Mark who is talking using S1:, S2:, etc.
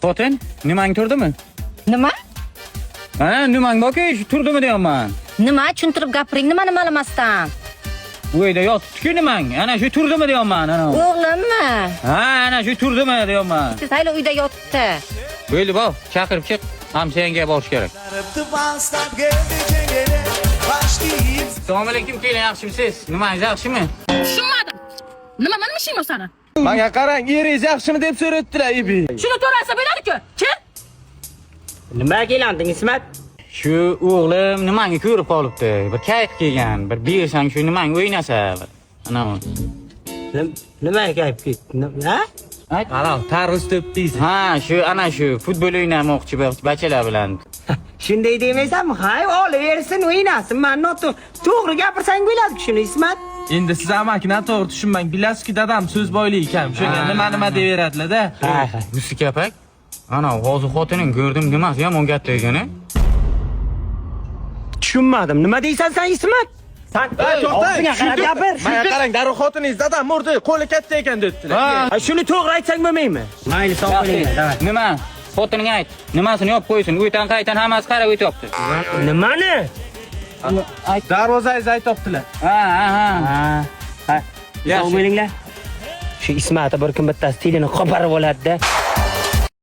S1: Xotin, nimang turdimi?
S2: Nima?
S1: Ha, nimang borki, turdimi deyapman.
S2: Nima tushuntirib gapiring, nimani ma'lamasdan?
S1: Bu yerda yotibdi-ku nimang. Ana shu turdimi deyapman, ana.
S2: O'g'limmi?
S1: Ha, ana shu turdimi deyapman.
S2: Siz hali uyda yotibdi.
S1: Bo'ldi, bor, chaqirib chiq. Hamshanga borish kerak. Assalomu alaykum, keling, yaxshimisiz? Nimangiz yaxshimi?
S3: Tushunmadim. Nima meni ishing bor sani?
S4: Menga qarang, eringiz yaxshimi deb so'rayaptilar, ibi.
S3: Shuni to'rasa bo'ladi-ku. Kim?
S5: Nimaga kelanding, Ismat?
S1: Shu o'g'lim nimangni ko'rib qolibdi. Bir kayf kelgan, bir bersang shu nimang o'ynasa. Ana bu.
S5: Nimaga kayf ketdi? Ha?
S1: Ayt.
S4: Ana, tarvuz topdingiz.
S1: Ha, ana shu futbol o'ynamoqchi bachalar bilan.
S5: Shunday demaysanmi? Hay, olaversin, o'ynasin. Men to'g'ri gapirsang bo'ladi shuni, Ismat.
S4: Endi siz amakini to'g'ri tushunmang. Bilasizki, dadam so'z boylik ekan. Shunga nima deyaveradilar-da.
S1: Musi kapak. Ana, hozir xotining ko'rdim, nimasi yomon gap degani?
S5: Tushunmadim. Nima deysan sen, Ismat? Sen og'zingga qarab gapir.
S4: Menga qarang, darrov xotiningiz dadam urdi, qo'li katta ekan dedilar.
S5: Ha, shuni to'g'ri aytsang bo'lmaymi? Mayli, sog' bo'ling. Davay.
S1: Nima? Xotining ayt. Nimasini yopib qo'ysin? Uydan qaytan hammasi qarab o'tyapti.
S5: Nimani?
S4: Darvozangizni aytibdilar.
S1: Ha.
S5: Ha. Sog' bo'linglar. Shu Ismatni bir kun bittasi tilini qo'parib oladi-da.